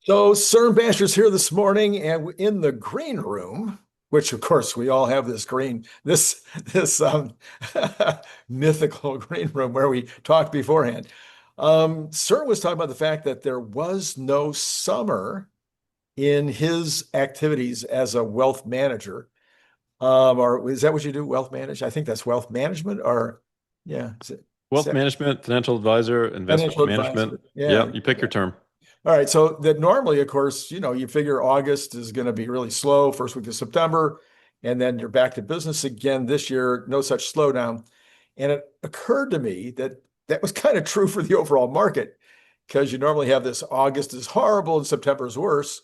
So Cern Basher's here this morning, and in the green room, which of course we all have this mythical green room where we talked beforehand. Cern was talking about the fact that there was no summer in his activities as a wealth manager. Or is that what you do, wealth manage? I think that's wealth management, or yeah, is Wealth that management, financial advisor, investment financial management. advisor? Yeah. Yeah, you pick your term. All right, so that normally, of course, you figure August is going to be really slow, first week of September, and then you're back to business again this year, no such slowdown. And it occurred to me that that was kind of true for the overall market because you normally have this August is horrible and September is worse.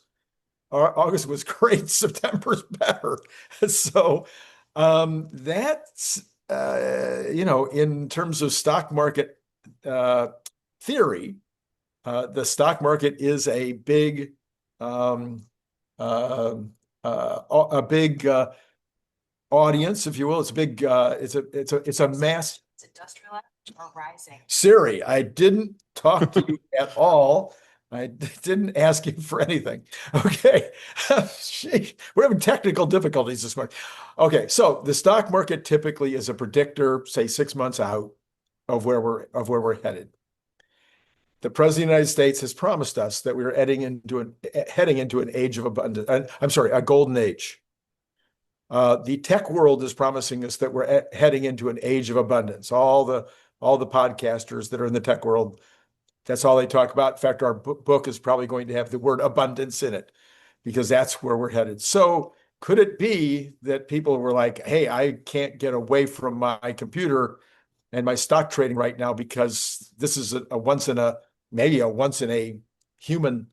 August was great, September's better. So that's, in terms of stock market uh, theory, the stock market is um, uh, a big audience, if you will. It's a big. It's a mass. It's industrialized or rising. Siri, I didn't talk to you at all. I didn't ask you for anything. Okay. We're having technical difficulties this morning. Okay, so the stock market typically is a predictor, say 6 months out of where we're headed. The President of the United States has promised us that we are heading into an age of abundance. I'm sorry, a golden age. The tech world is promising us that we're heading into an age of abundance. All the podcasters that are in the tech world, that's all they talk about. In fact, our book is probably going to have the word abundance in it because that's where we're headed. So could it be that people were like, hey, I can't get away from my computer and my stock trading right now because this is maybe a once in a human,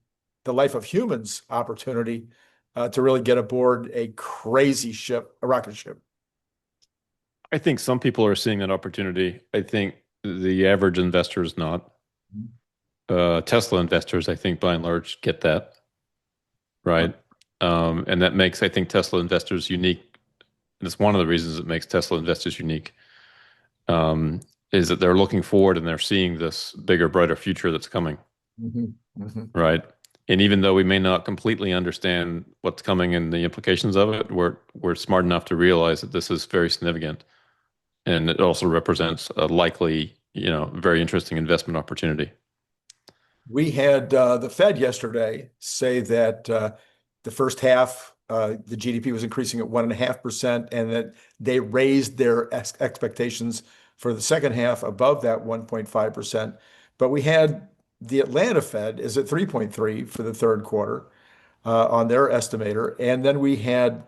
the life of humans opportunity to really get aboard a crazy ship, a rocket ship. I think some people are seeing that opportunity. I think the average investor is not. Tesla investors, I think, by and large, get that, right? And that makes, I think, Tesla investors unique. And it's one of the reasons it makes Tesla investors unique, is that they're looking forward and they're seeing this bigger, brighter future that's coming, Mhm, mhm. right? And even though we may not completely understand what's coming and the implications of it, we're smart enough to realize that this is very significant, and it also represents a likely, very interesting investment opportunity. We had the Fed yesterday say that the first half, the GDP was increasing at 1.5%, and that they raised their expectations for the second half above that 1.5%. But we had the Atlanta Fed is at 3.3 for the third quarter on their estimator. And then we had,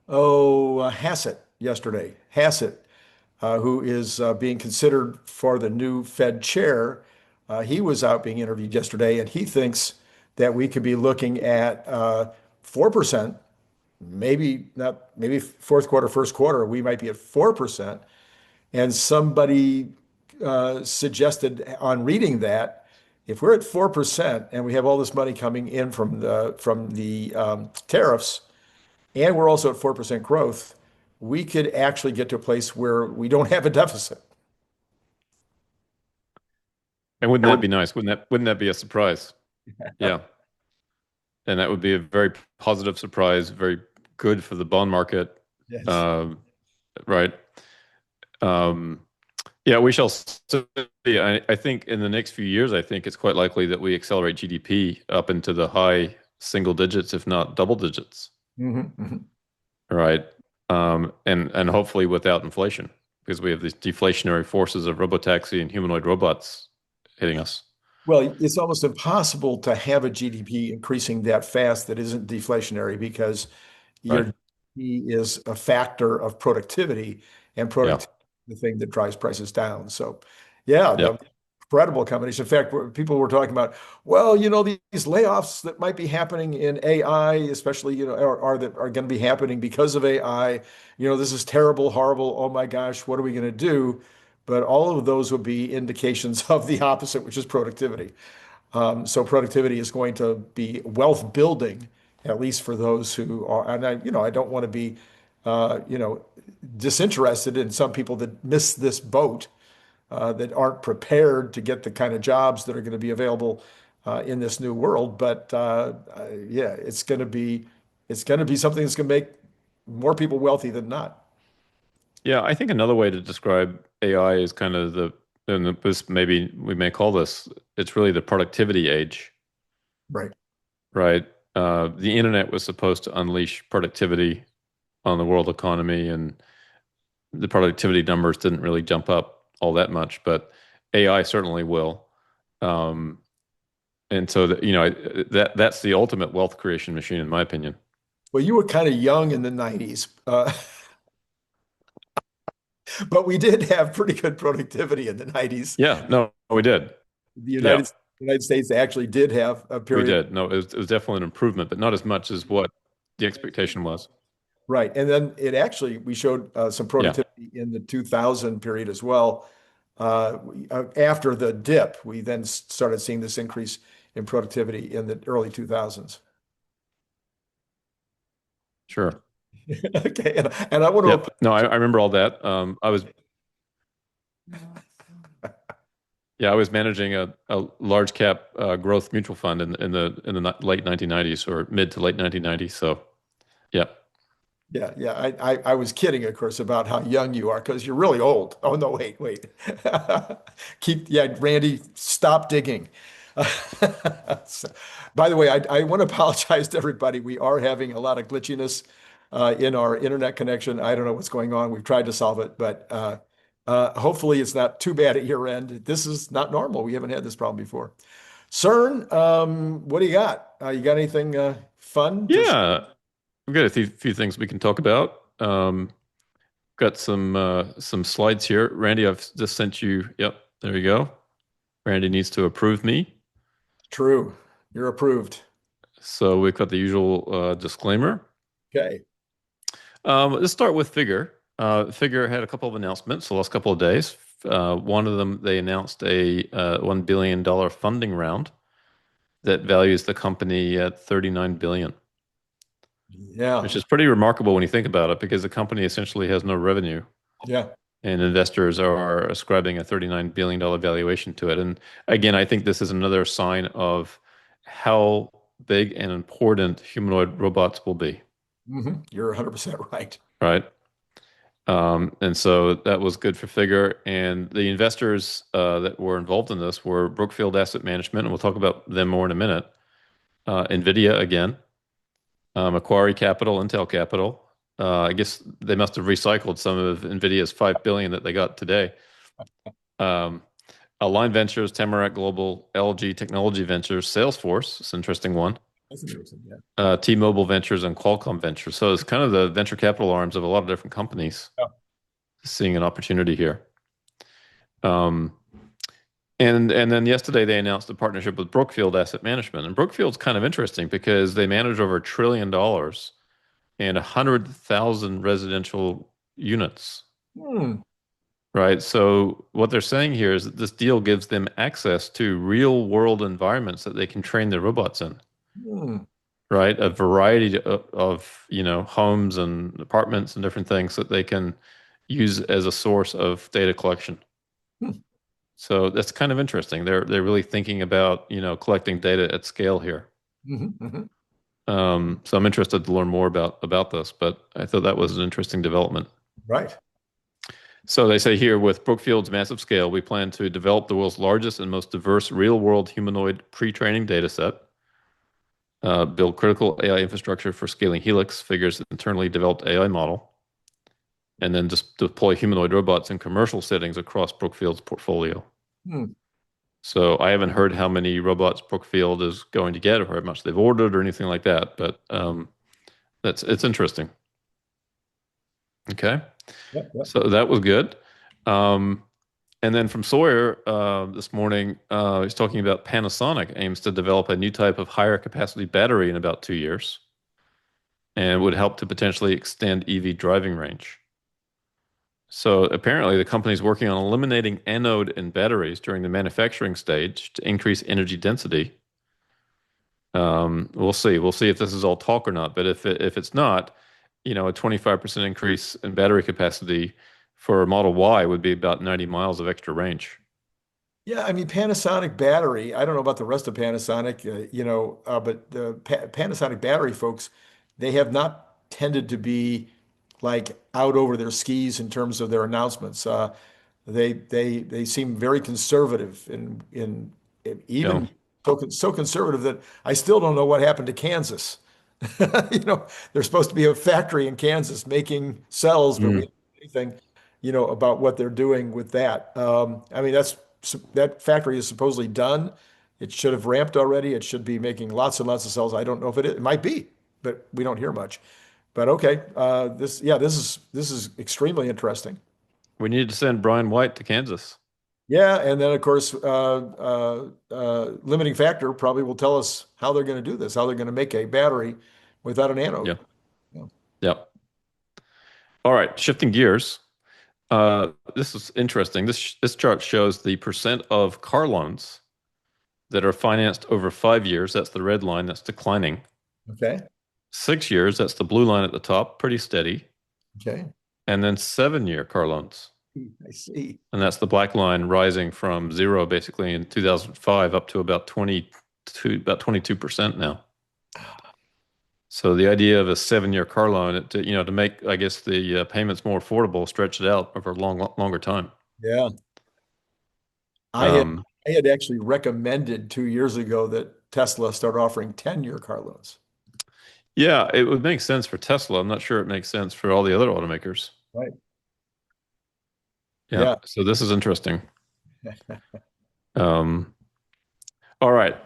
Hassett yesterday. Hassett, who is being considered for the new Fed chair. He was out being interviewed yesterday, and he thinks that we could be looking at 4%, maybe not, maybe fourth quarter, first quarter, we might be at 4%. And somebody suggested on reading that if we're at 4% and we have all this money coming in from the tariffs, and we're also at 4% growth, we could actually get to a place where we don't have a deficit. And wouldn't that be nice? Wouldn't that be a surprise? Yeah. And that would be a very positive surprise, very good for the bond market. Yes. Um, right. Um, yeah, we shall see. I think in the next few years, I think it's quite likely that we accelerate GDP up into the high single digits, if not double digits. Mhm, mhm. Right. And hopefully without inflation, because we have these deflationary forces of robotaxi and humanoid robots hitting us. Well, it's almost impossible to have a GDP increasing that fast that isn't deflationary because your Right. GDP is a factor of productivity, and Yeah. productivity is the thing that drives prices down. So, yeah, Yeah. the incredible combination. In fact, people were talking about, well, these layoffs that might be happening in AI, especially, are going to be happening because of AI. This is terrible, horrible. Oh my gosh, what are we going to do? But all of those would be indications of the opposite, which is productivity. So productivity is going to be wealth building, at least for those who are, and I don't want to be, uh, you know, disinterested in some people that miss this boat, that aren't prepared to get the kind of jobs that are going to be available in this new world. But yeah, it's going to be something that's going to make more people wealthy than not. Yeah, I think another way to describe AI is kind of and this maybe we may call this, it's really the productivity age, Right. right? The internet was supposed to unleash productivity on the world economy, and the productivity numbers didn't really jump up all that much, but AI certainly will. Um, and so that, that's the ultimate wealth creation machine, in my opinion. Well, you were kind of young in the 90s, but we did have pretty good productivity in the 90s. Yeah, no, we did. The Yeah, United States actually did have a we period. did. No, it was definitely an improvement, but not as much as what the expectation was. Right. And then it actually, we showed some Yeah, productivity in the 2000 period as well. After the dip, we then started seeing this increase in productivity in the early 2000s. sure. Okay. And I want Yep. to, No, I remember all that. I was managing a large cap growth mutual fund in the late 1990s or mid to late 1990s. So, yeah. yeah. I was kidding, of course, about how young you are because you're really old. Oh, no, wait. Randy, stop digging. So, by the way, I want to apologize to everybody. We are having a lot of glitchiness in our internet connection. I don't know what's going on. We've tried to solve it, but hopefully it's not too bad at your end. This is not normal. We haven't had this problem before. CERN, what do you got? You got anything fun to share? Yeah. We've got a few things we can talk about. Got some slides here. Randy, I've just sent you. Yep, there you go. Randy needs to approve me. True. You're approved. So we've got the usual disclaimer. Okay. Let's start with Figure. Figure had a couple of announcements the last couple of days. One of them, they announced a $1 billion funding round that values the company at $39 billion, Yeah. which is pretty remarkable when you think about it, because the company essentially has no revenue, Yeah. and investors are ascribing a $39 billion valuation to it. And again, I think this is another sign of how big and important humanoid robots will be, You're 100% right. right? And so that was good for Figure. And the investors that were involved in this were Brookfield Asset Management, and we'll talk about them more in a minute. NVIDIA again, Macquarie Capital, Intel Capital. I guess they must have recycled some of NVIDIA's $5 billion that they got today. Um, Align Ventures, Tamarack Global, LG Technology Ventures, Salesforce. It's an interesting one. That's interesting. Yeah. T-Mobile Ventures and Qualcomm Ventures. So it's kind of the venture capital arms of a lot of different companies Yeah. seeing an opportunity here. Um, and then yesterday they announced a partnership with Brookfield Asset Management. And Brookfield's kind of interesting because they manage over $1 trillion and 100,000 residential units, Hmm. right? So what they're saying here is that this deal gives them access to real world environments that they can train their robots in, Hmm. right? A variety of homes and apartments and different things that they can use as a source of data collection. Hmm. So that's kind of interesting. They're really thinking about, collecting data at scale here. Mhm. So I'm interested to learn more about this, but I thought that was an interesting development. Right. So they say here, with Brookfield's massive scale, we plan to develop the world's largest and most diverse real-world humanoid pre-training data set, build critical AI infrastructure for scaling Helix, Figure's internally developed AI model, and then just deploy humanoid robots in commercial settings across Brookfield's portfolio. Hmm. So I haven't heard how many robots Brookfield is going to get or how much they've ordered or anything like that, but it's interesting. Okay, Yep, yep. so that was good. Um, and then from Sawyer this morning, he's talking about Panasonic aims to develop a new type of higher capacity battery in about 2 years, and would help to potentially extend EV driving range. So apparently the company is working on eliminating anode in batteries during the manufacturing stage to increase energy density. We'll see. We'll see if this is all talk or not. But if it's not, a 25% increase in battery capacity for Model Y would be about 90 miles of extra range. Yeah, I mean Panasonic battery. I don't know about the rest of Panasonic, but the Panasonic battery folks, they have not tended to be like out over their skis in terms of their announcements. They seem very conservative in Yeah. even so conservative that I still don't know what happened to Kansas. There's supposed to be a factory in Kansas making cells, but we Mm. don't know anything, about what they're doing with that. I mean, that factory is supposedly done. It should have ramped already. It should be making lots and lots of cells. I don't know if it is. It might be, but we don't hear much. But okay, this is extremely interesting. We need to send Brian White to Kansas. Yeah, and then of course, limiting factor probably will tell us how they're going to do this, how they're going to make a battery without an Yeah. anode. Yeah. Yeah. All right. Shifting gears. This is interesting. This chart shows the percent of car loans that are financed over 5 years. That's the red line. That's declining. Okay. 6 years. That's the blue line at the top. Pretty steady. Okay. And then 7 year car loans. I see. And that's the black line rising from zero basically in 2005 up to about 22% now. So the idea of a 7 year car loan, to make, I guess, the payments more affordable, stretch it out over a longer time. Yeah. I had Um, I had actually recommended 2 years ago that Tesla start offering 10-year car loans. yeah, it would make sense for Tesla. I'm not sure it makes sense for all the other automakers. Right. Yeah. Yeah. So this is interesting. Um, all right.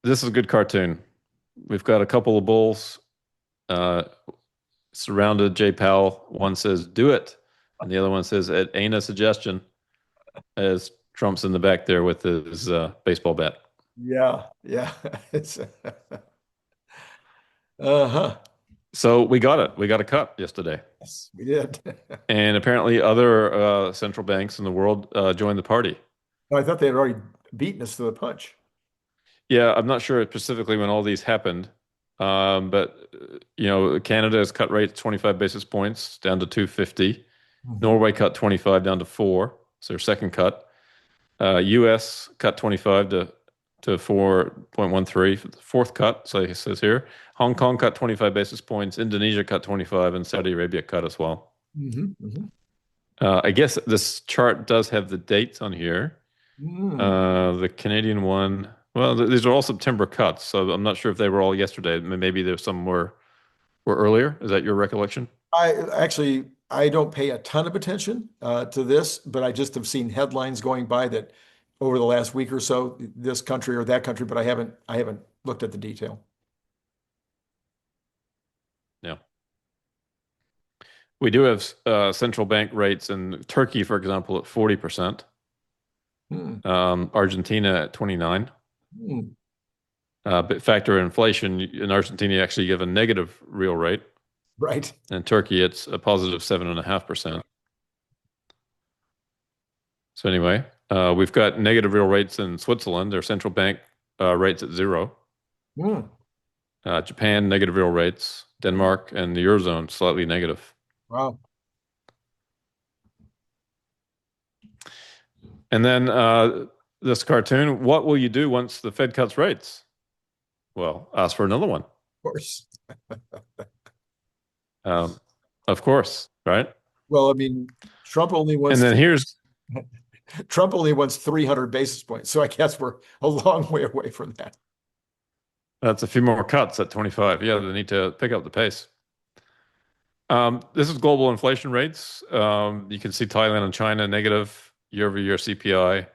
This is a good cartoon. We've got a couple of bulls surrounded Jay Powell. One says, "Do it," and the other one says, "It ain't a suggestion," as Trump's in the back there with his baseball bat. Yeah. Yeah. It's uh-huh. So we got it. We got a cut yesterday. Yes, we did. And apparently other central banks in the world joined the party. I thought they had already beaten us to the punch. Yeah, I'm not sure specifically when all these happened, but Canada has cut rates 25 basis points down to 250. Mhm. Norway cut 25 down to 4. It's their second cut. US cut 25 to 4.13 for the fourth cut. So it says here, Hong Kong cut 25 basis points. Indonesia cut 25, and Saudi Arabia cut as well. Mhm. Mhm. I guess this chart does have the dates on here. Mm. The Canadian one, well, these are all September cuts, so I'm not sure if they were all yesterday. Maybe there's some were earlier. Is that your recollection? I don't pay a ton of attention to this, but I just have seen headlines going by that over the last week or so, this country or that country, but I haven't looked at the detail. Yeah. We do have central bank rates in Turkey, for example, at 40%. Hmm. Argentina at 29. Hmm. But factor inflation in Argentina, you actually give a negative real rate. Right. In Turkey, it's a positive 7.5%. So anyway, we've got negative real rates in Switzerland. Their central bank rates at 0. Hmm. Japan, negative real rates. Denmark and the Eurozone, slightly negative. Wow. And then this cartoon, what will you do once the Fed cuts rates? Well, ask for another one. Of course. Um, of course, right? Well, I mean, Trump only And wants then here's, Trump only wants 300 basis points. So I guess we're a long way away from that. that's a few more cuts at 25. Yeah, they need to pick up the pace. This is global inflation rates. You can see Thailand and China negative year-over-year CPI.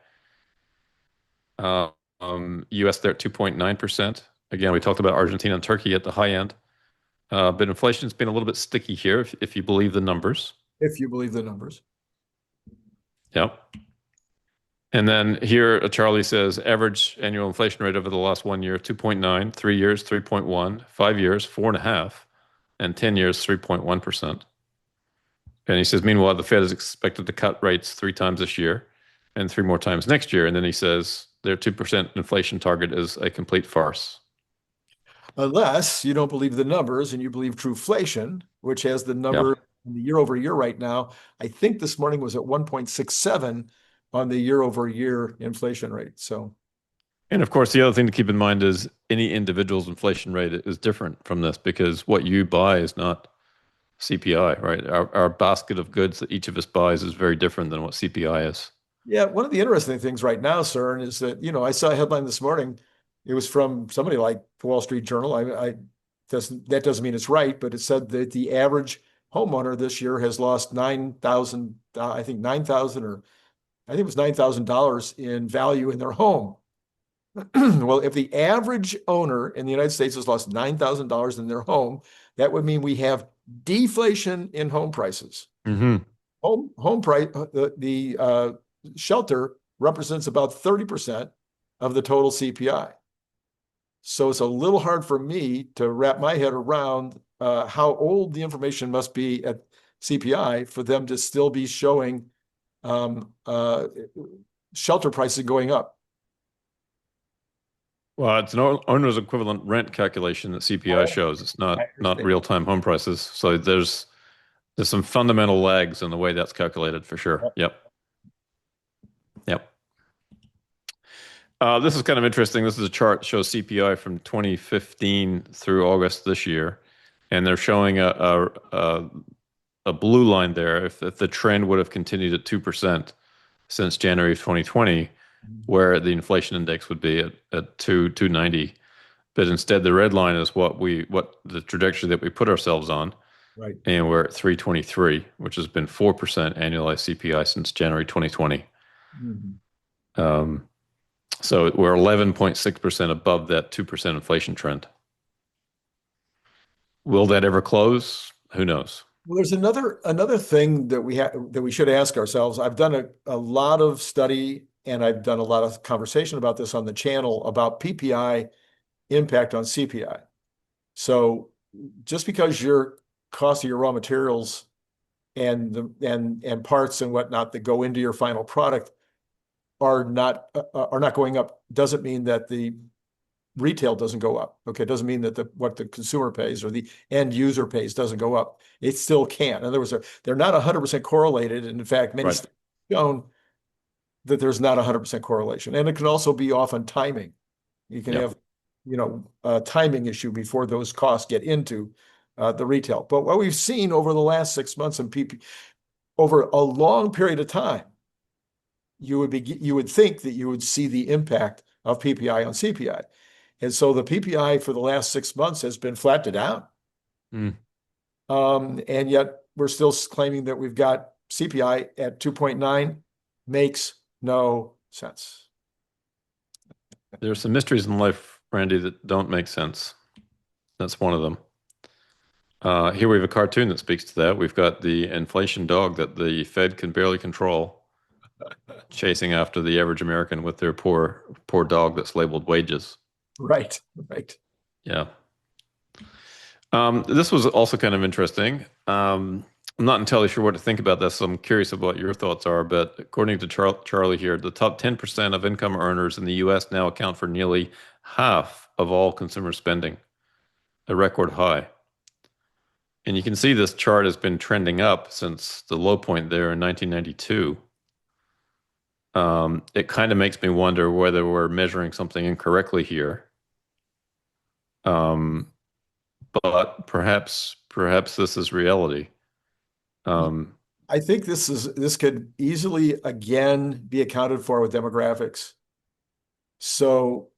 US there at 2.9%. Again, we talked about Argentina and Turkey at the high end. But inflation's been a little bit sticky here, if you believe the numbers. If you believe the numbers. Yep. And then here, Charlie says average annual inflation rate over the last 1 year, 2.9, 3 years, 3.1, 5 years, 4.5, and 10 years, 3.1%. And he says, meanwhile, the Fed is expected to cut rates 3 times this year and 3 more times next year. And then he says their 2% inflation target is a complete farce. Unless you don't believe the numbers and you believe Trueflation, which has the Yeah. number in the year over year right now. I think this morning was at 1.67, on the year-over-year inflation rate. So, And of course, the other thing to keep in mind is any individual's inflation rate is different from this because what you buy is not CPI, right? Our basket of goods that each of us buys is very different than what CPI is. yeah, one of the interesting things right now, Cern, is that, I saw a headline this morning. It was from somebody like the Wall Street Journal. That doesn't mean it's right, but it said that the average homeowner this year has lost 9,000, I think 9,000, or I think it was $9,000 in value in their home. Well, if the average owner in the United States has lost $9,000 in their home, that would mean we have deflation in home prices. Mm-hmm. Home price, the shelter represents about 30% of the total CPI. So it's a little hard for me to wrap my head around how old the information must be at CPI for them to still be showing shelter prices going up. Well, it's an owner's equivalent rent calculation that CPI shows. It's not real-time home prices. So there's some fundamental lags in the way that's calculated for sure. Yep. This is kind of interesting. This is a chart that shows CPI from 2015 through August this year, and they're showing a blue line there. If the trend would have continued at 2% since January of 2020, where the inflation index would be at 290, but instead the red line is what the trajectory that we put ourselves on, right? And we're at 323, which has been 4% annualized CPI since January 2020. Mm-hmm. So we're 11.6% above that 2% inflation trend. Will that ever close? Who knows? Well, there's another thing that we should ask ourselves. I've done a lot of study and I've done a lot of conversation about this on the channel about PPI impact on CPI. So just because your cost of your raw materials and parts and whatnot that go into your final product are not going up doesn't mean that the retail doesn't go up. Okay, it doesn't mean that what the consumer pays or the end user pays doesn't go up. It still can. In other words, they're not 100% correlated. And in fact, many studies have shown that there's not 100% correlation. And it can also be off on timing. You can have, a timing issue before those costs get into the retail. But what we've seen over the last 6 months and over a long period of time, you would think that you would see the impact of PPI on CPI. And so the PPI for the last 6 months has been flat to down. And yet we're still claiming that we've got CPI at 2.9. Makes no sense. There's some mysteries in life, Randy, that don't make sense. That's one of them. Here we have a cartoon that speaks to that. We've got the inflation dog that the Fed can barely control, chasing after the average American with their poor dog that's labeled wages. Right. Yeah. This was also kind of interesting. I'm not entirely sure what to think about this. So I'm curious about what your thoughts are. But according to Charlie here, the top 10% of income earners in the U.S. now account for nearly half of all consumer spending, a record high. And you can see this chart has been trending up since the low point there in 1992. It kind of makes me wonder whether we're measuring something incorrectly here. But perhaps this is reality. I think this could easily again be accounted for with demographics. So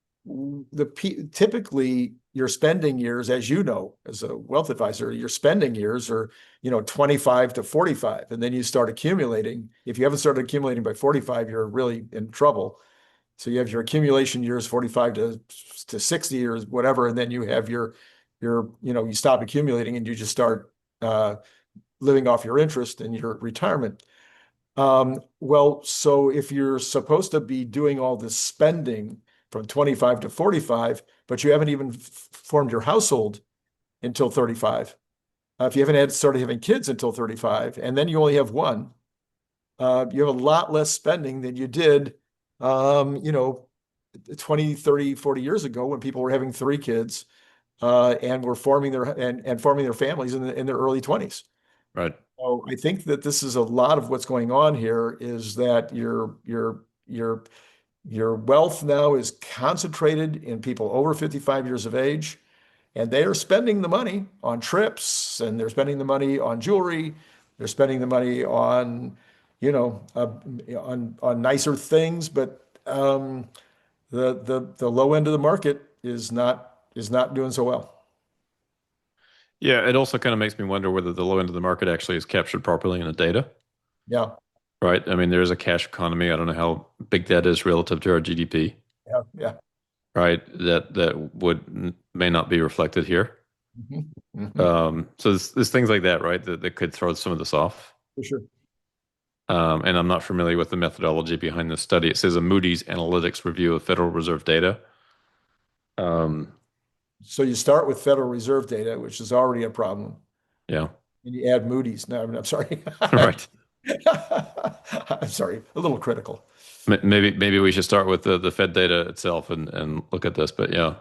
typically your spending years, as you know, as a wealth advisor, your spending years are 25 to 45, and then you start accumulating. If you haven't started accumulating by 45, you're really in trouble. So you have your accumulation years, 45 to 60 years, whatever, and then you have you stop accumulating and you just start living off your interest in your retirement. Well, so if you're supposed to be doing all this spending from 25 to 45, but you haven't even formed your household until 35, if you haven't started having kids until 35, and then you only have one, you have a lot less spending than you did 20, 30, 40 years ago when people were having 3 kids and were forming their families in their early 20s. Right. So I think that this is a lot of what's going on here is that your wealth now is concentrated in people over 55 years of age, and they are spending the money on trips, and they're spending the money on jewelry, they're spending the money on, on nicer things, but the low end of the market is not doing so well. Yeah, it also kind of makes me wonder whether the low end of the market actually is captured properly in the data, Yeah, right? I mean, there's a cash economy. I don't know how big that is relative to our GDP, yeah, yeah. right? That would may not be reflected here. Mhm, mhm. So there's things like that, right? That could throw some of this off. For sure. And I'm not familiar with the methodology behind this study. It says a Moody's Analytics review of Federal Reserve data. Um, So you start with Federal Reserve data, which is already a problem, yeah, and you add Moody's. No, I'm sorry. right. I'm sorry, a little critical. Maybe we should start with the Fed data itself and look at this. But yeah,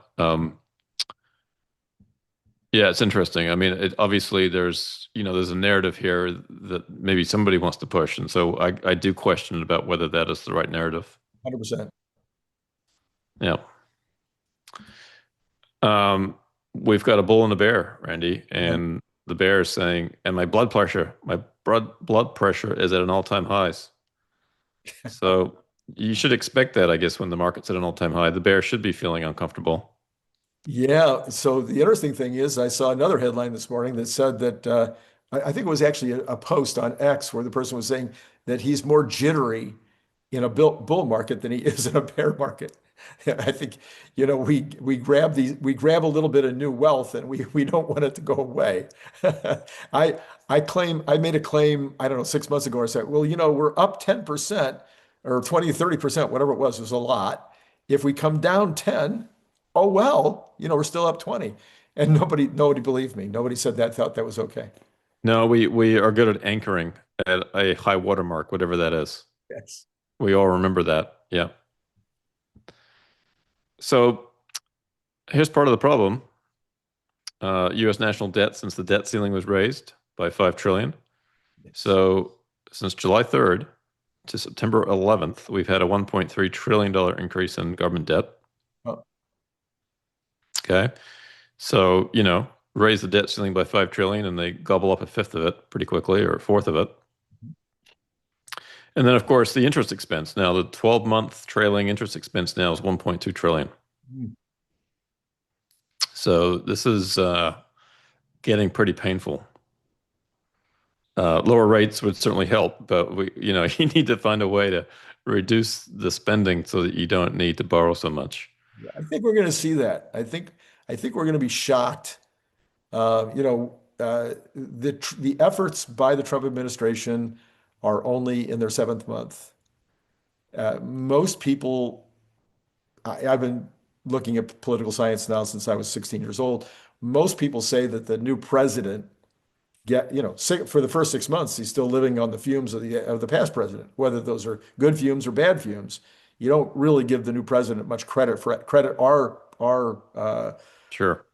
yeah, it's interesting. I mean, obviously there's a narrative here that maybe somebody wants to push, and so I do question about whether that is the right narrative. 100%. Yeah. We've got a bull and a bear, Randy, Yeah. and the bear is saying, and my blood pressure is at an all-time highs. So you should expect that, I guess, when the market's at an all-time high. The bear should be feeling uncomfortable. Yeah. So the interesting thing is, I saw another headline this morning that said that I think it was actually a post on X where the person was saying that he's more jittery in a bull market than he is in a bear market. I think, we grab a little bit of new wealth and we don't want it to go away. I made a claim, I don't know, 6 months ago. I said, well, we're up 10% or 20, 30%, whatever it was a lot. If we come down 10, oh well, we're still up 20. And nobody believed me. Nobody said that, thought that was okay. No, we are good at anchoring at a high watermark, whatever that is. Yes. We all remember that. Yeah. So here's part of the problem. U.S. national debt since the debt ceiling was raised by 5 trillion. Yes. So since July 3rd to September 11th, we've had a $1.3 trillion increase in government debt. Oh, Okay. So, raise the debt ceiling by 5 trillion and they gobble up a fifth of it pretty quickly or a fourth of it. And then, of course, the interest expense. Now, the 12-month trailing interest expense now is 1.2 trillion. mm, So this is getting pretty painful. Lower rates would certainly help, but you need to find a way to reduce the spending so that you don't need to borrow so much. yeah, I think we're going to see that. I think we're going to be shocked. The efforts by the Trump administration are only in their seventh month. Most people, I've been looking at political science now since I was 16 years old. Most people say that the new president for the first 6 months, he's still living on the fumes of the past president, whether those are good fumes or bad fumes. You don't really give the new president much credit for our Sure.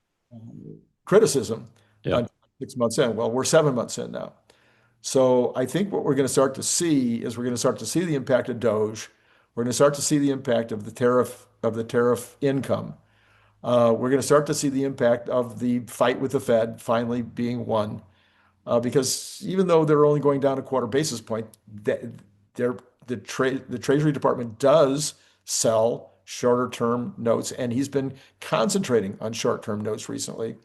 criticism Yeah. on 6 months in. Well, we're 7 months in now. So I think what we're going to start to see is we're going to start to see the impact of Doge. We're going to start to see the impact of the tariff income. We're going to start to see the impact of the fight with the Fed finally being won. Because even though they're only going down a quarter basis point, the Treasury Department does sell shorter term notes, and he's been concentrating on short term notes recently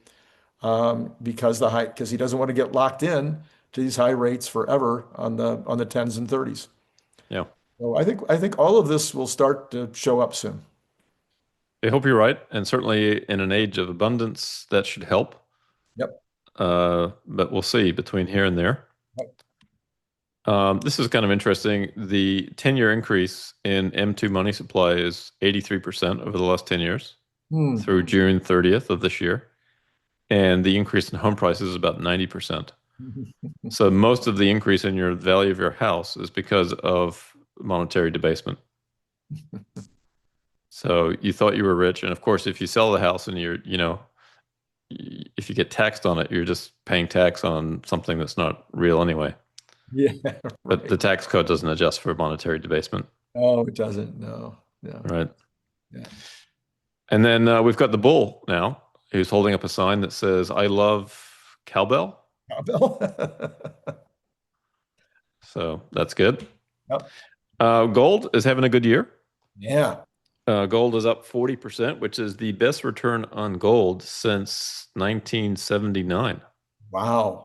because he doesn't want to get locked in to these high rates forever on the tens and thirties. Yeah. So I think all of this will start to show up soon. I hope you're right. And certainly in an age of abundance, that should help. Yep. But we'll see between here and there. This is kind of interesting. The 10-year increase in M2 money supply is 83% over the last 10 years Hmm. through June 30th of this year. And the increase in home prices is about 90%. So most of the increase in your value of your house is because of monetary debasement. So you thought you were rich. And of course, if you sell the house and if you get taxed on it, you're just paying tax on something that's not real anyway. Yeah, But right. the tax code doesn't adjust for monetary debasement, Oh, it doesn't. No, no. right? Yeah. And then we've got the bull now, who's holding up a sign that says, "I love cowbell." Cowbell. So that's good. Yep. Gold is having a good year. Yeah. Gold is up 40%, which is the best return on gold since 1979. Wow.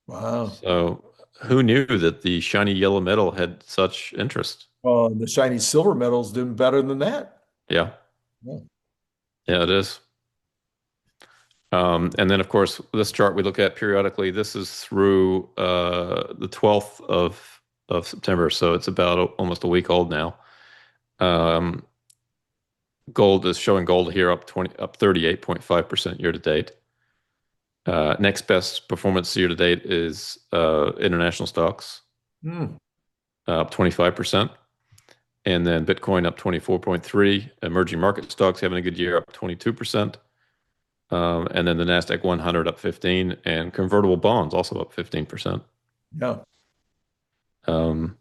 Wow. So who knew that the shiny yellow metal had such interest? Well, the shiny silver medal's doing better than that. Yeah, Yeah. yeah, it is. And then, of course, this chart we look at periodically. This is through the 12th of September, so it's about almost a week old now. Um, Gold is showing gold here up 38.5% year to date. Next best performance year to date is international stocks, Hmm. up 25%. And then Bitcoin up 24.3. Emerging market stocks having a good year, up 22%. And then the Nasdaq 100 up 15, and convertible bonds also up 15%. Yeah. Um,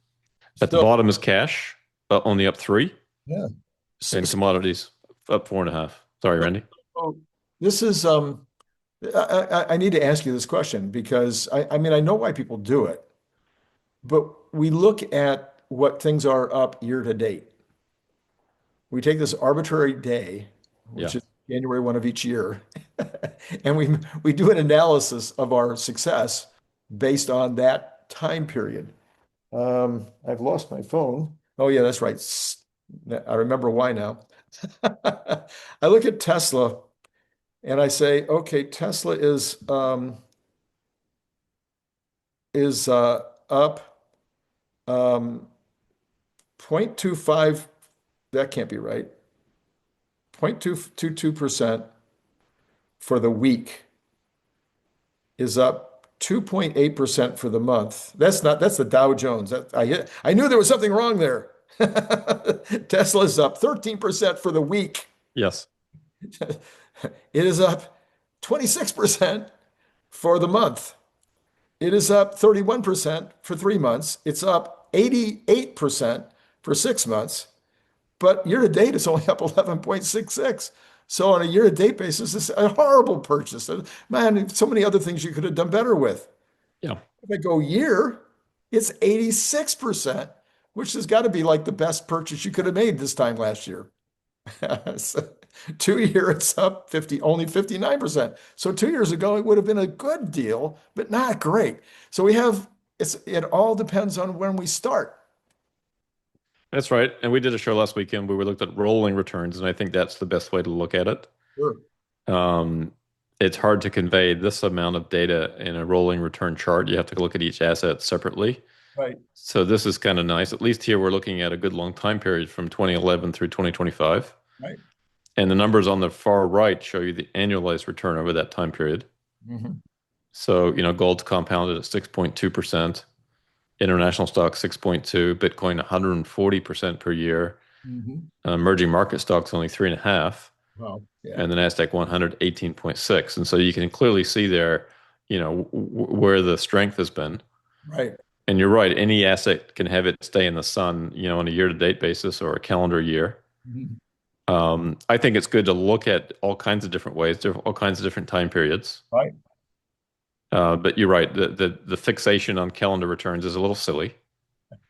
at the So, bottom is cash, only up 3, yeah. So, and commodities up 4.5. Sorry, Randy. so this is I need to ask you this question because I mean I know why people do it, but we look at what things are up year to date. We take this arbitrary day, Yeah. which is January 1 of each year, and we do an analysis of our success based on that time period. I've lost my phone. Oh yeah, that's right. I remember why now. I look at Tesla and I say, okay, Tesla is up um, 0.25. That can't be right. 0.222% for the week is up 2.8% for the month. That's the Dow Jones. I knew there was something wrong there. Tesla's up 13% for the week. Yes. It is up 26% for the month. It is up 31% for 3 months. It's up 88% for 6 months. But year to date, it's only up 11.66. So on a year to date basis, it's a horrible purchase. Man, so many other things you could have done better with. Yeah. If I go year, it's 86%, which has got to be like the best purchase you could have made this time last year. So 2 year, it's up 50, only 59%. So 2 years ago, it would have been a good deal, but not great. So it all depends on when we start. That's right. And we did a show last weekend where we looked at rolling returns, and I think that's the best way to look at it. Sure. Um, it's hard to convey this amount of data in a rolling return chart. You have to look at each asset separately. Right. So this is kind of nice. At least here we're looking at a good long time period from 2011 through 2025. Right. And the numbers on the far right show you the annualized return over that time period. Mhm. So, gold's compounded at 6.2%, international stocks 6.2, Bitcoin 140% per year, Mhm. emerging market stocks only 3.5, Wow. Yeah. and the Nasdaq 100 18.6. And so you can clearly see there, where the strength has been. Right. And you're right, any asset can have it stay in the sun, on a year-to-date basis or a calendar year. Mhm. I think it's good to look at all kinds of different ways, all kinds of different time periods. Right. But you're right, the fixation on calendar returns is a little silly.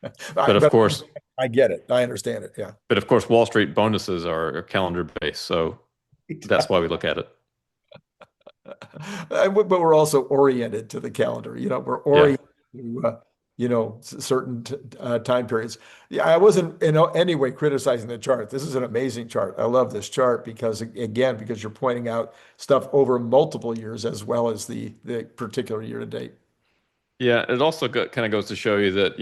But of But course, I get it. I understand it. Yeah. Wall Street bonuses are calendar based, so that's why we look at it. But we're also oriented to the calendar. We're Yeah. oriented to certain time periods. Yeah, I wasn't in any way criticizing the chart. This is an amazing chart. I love this chart because because you're pointing out stuff over multiple years as well as the particular year to date. Yeah, it also kind of goes to show you that,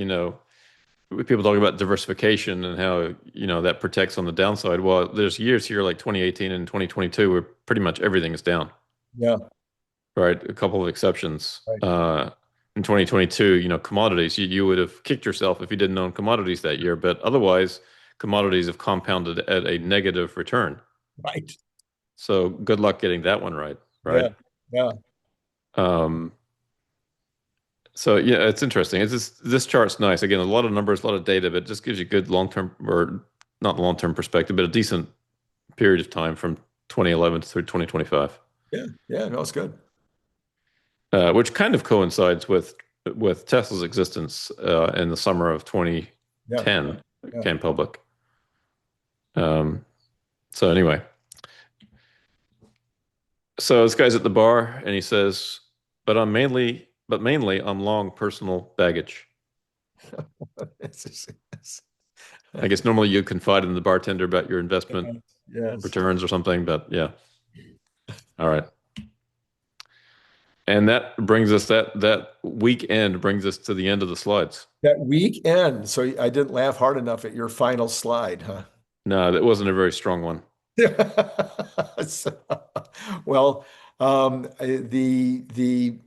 people talk about diversification and how, that protects on the downside. Well, there's years here like 2018 and 2022 where pretty much everything is down, Yeah. right? A couple of exceptions. Right. In 2022, commodities, you would have kicked yourself if you didn't own commodities that year, but otherwise, commodities have compounded at a negative return. Right. So good luck getting that one right, Yeah. right? Yeah. Um, so yeah, it's interesting. It's just, this chart's nice. Again, a lot of numbers, a lot of data, but it just gives you good long-term, or not long-term perspective, but a decent period of time from 2011 through 2025, Yeah. Yeah. No, it's good. which kind of coincides with Tesla's existence in the summer of Yeah. 2010, Yeah. came public. Um, so anyway, so this guy's at the bar and he says, but mainly I'm long personal baggage. It's just- I guess normally you confide in the bartender about your investment yes. returns or something, but yeah. All right. And that weekend brings us to the end of the slides. That weekend. So I didn't laugh hard enough at your final slide, huh? No, that wasn't a very strong one. So, well, the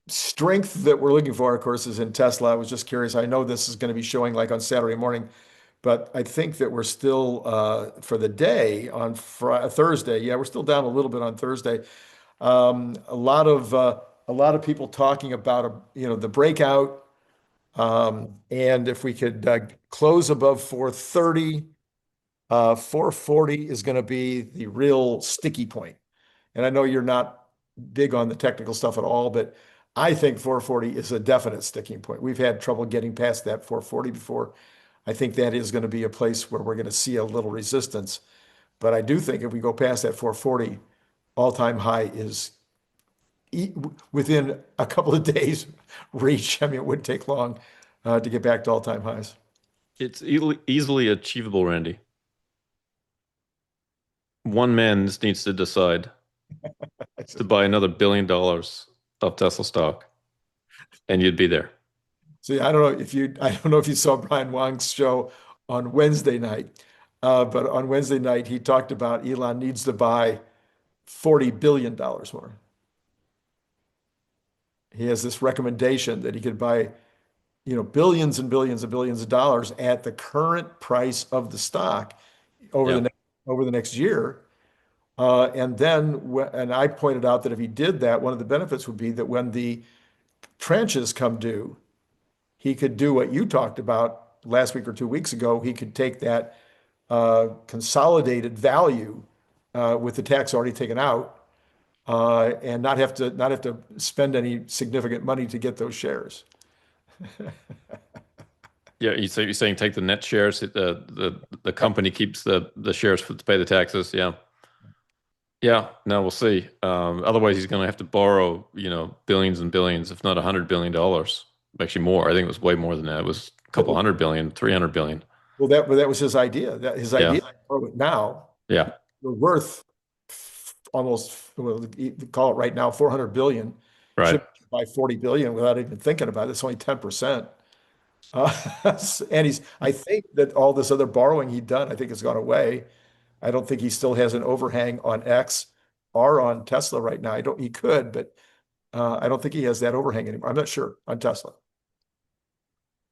strength that we're looking for, of course, is in Tesla. I was just curious. I know this is going to be showing like on Saturday morning, but I think that we're still for the day on Thursday. Yeah, we're still down a little bit on Thursday. A lot of people talking about the breakout, and if we could close above 430. 440 is going to be the real sticky point. And I know you're not big on the technical stuff at all, but I think 440 is a definite sticking point. We've had trouble getting past that 440 before. I think that is going to be a place where we're going to see a little resistance. But I do think if we go past that 440, all-time high is within a couple of days reach. I mean, it wouldn't take long to get back to all-time highs. It's easily achievable, Randy. One man just needs to decide to buy another $1 billion of Tesla stock, and you'd be there. See, I don't know if you saw Brian Wong's show on Wednesday night, but on Wednesday night he talked about Elon needs to buy $40 billion more. He has this recommendation that he could buy, billions and billions and billions of dollars at the current price of the stock over Yeah. over the next year. And I pointed out that if he did that, one of the benefits would be that when the tranches come due, he could do what you talked about last week or 2 weeks ago. He could take that consolidated value with the tax already taken out and not have to spend any significant money to get those shares. Yeah, you're saying take the net shares, the company keeps the shares to pay the taxes. Yeah. Yeah, no, we'll see. Otherwise, he's going to have to borrow, billions and billions, if not $100 billion, actually more. I think it was way more than that. It was a couple hundred billion, 300 billion. Well, that was his idea. That his Yeah, idea now yeah, we're worth almost, well, call it right now 400 billion. right. Should buy 40 billion without even thinking about it. It's only 10%. And I think that all this other borrowing he'd done, I think has gone away. I don't think he still has an overhang on X or on Tesla right now. He could, but I don't think he has that overhang anymore. I'm not sure on Tesla.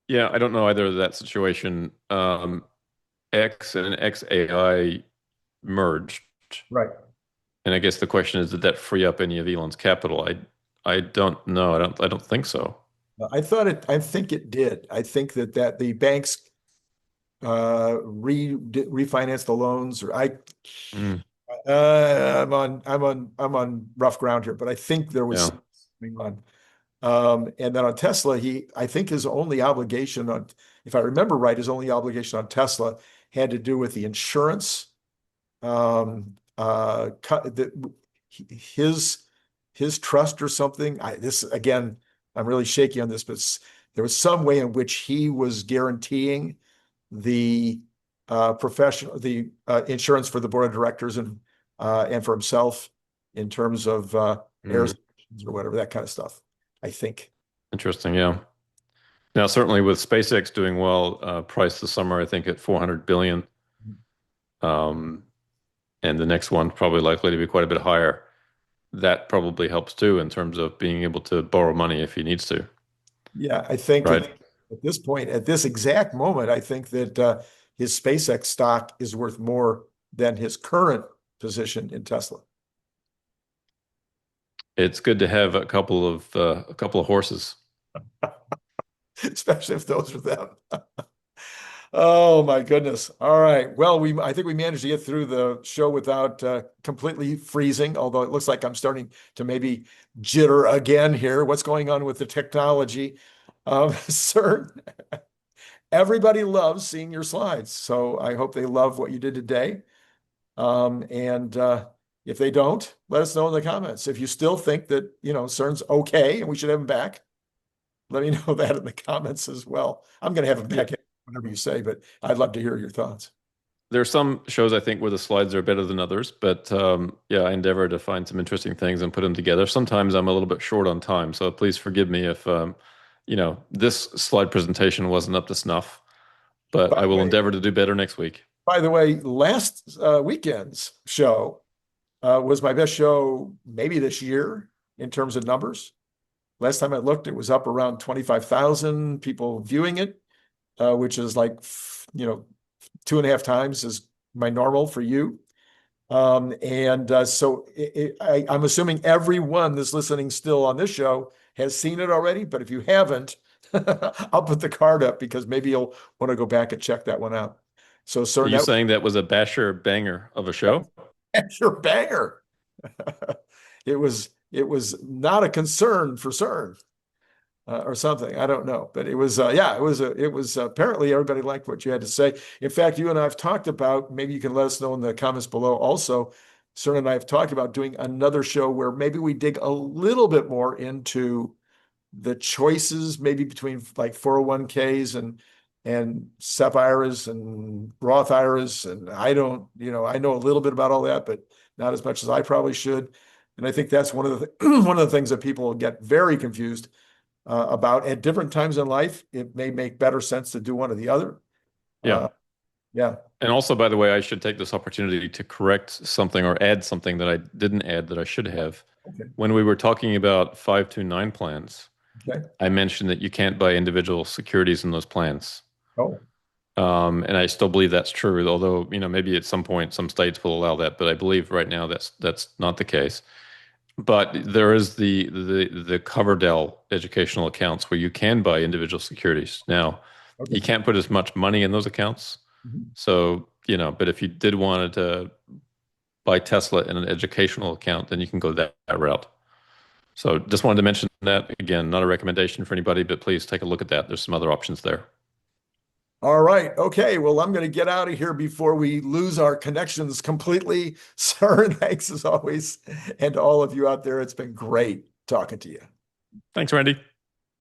Yeah, I don't know either of that situation. X and XAI merged, Right. and I guess the question is, did that free up any of Elon's capital? I don't know. I don't think so. I think it did. I think that the banks refinance the loans, or Mm, I'm on rough ground here, but I think there was yeah, something on. And then on Tesla, I think his only obligation on, if I remember right, his only obligation on Tesla had to do with the insurance. His trust or something. This again, I'm really shaky on this, but there was some way in which he was guaranteeing the insurance for the board of directors and for himself in terms of mm, errors or whatever, that kind of stuff. I think. interesting. Yeah. Now, certainly with SpaceX doing well, priced this summer, I think at 400 billion, um, and the next one probably likely to be quite a bit higher. That probably helps too in terms of being able to borrow money if he needs to, Yeah, I think right? at this point, at this exact moment, I think that his SpaceX stock is worth more than his current position in Tesla. It's good to have a couple of horses. especially if those are them. Oh my goodness. All right. Well, I think we managed to get through the show without completely freezing, although it looks like I'm starting to maybe jitter again here. What's going on with the technology? Sir, everybody loves seeing your slides. So I hope they love what you did today. And if they don't, let us know in the comments. If you still think that, CERN's okay and we should have him back, let me know that in the comments as well. I'm going to have him back, whatever you say, but I'd love to hear your thoughts. There are some shows I think where the slides are better than others, but yeah, I endeavor to find some interesting things and put them together. Sometimes I'm a little bit short on time, so please forgive me if this slide presentation wasn't up to snuff, but By I the will way, endeavor to do better next week. last weekend's show was my best show maybe this year in terms of numbers. Last time I looked, it was up around 25,000 people viewing it, which is like, 2.5 times is my normal for you. So I'm assuming everyone that's listening still on this show has seen it already. But if you haven't, I'll put the card up because maybe you'll want to go back and check that one out. So, Are sir, you that saying that was a basher banger of a show? was your banger. It was not a concern for CERN. Or something. I don't know, but it was it was apparently everybody liked what you had to say. In fact, you and I have talked about, maybe you can let us know in the comments below also, Cern and I have talked about doing another show where maybe we dig a little bit more into the choices, maybe between like 401ks and SEP IRAs and Roth IRAs. And I don't, I know a little bit about all that, but not as much as I probably should. And I think that's one of the one of the things that people get very confused about at different times in life. It may make better sense to do one or the other. Yeah. Yeah. And also, by the way, I should take this opportunity to correct something or add something that I didn't add that I should have. Okay. When we were talking about 529 plans, Okay. I mentioned that you can't buy individual securities in those plans. Oh, And I still believe that's true, although, maybe at some point some states will allow that, but I believe right now that's not the case. But there is the Coverdell educational accounts where you can buy individual securities. Now, you okay. can't put as much money in those accounts. Mhm. So, but if you did want to buy Tesla in an educational account, then you can go that route. So just wanted to mention that again, not a recommendation for anybody, but please take a look at that. There's some other options there. All right. Okay. Well, I'm going to get out of here before we lose our connections completely. Sir, thanks as always. And to all of you out there, it's been great talking to you. Thanks, Randy.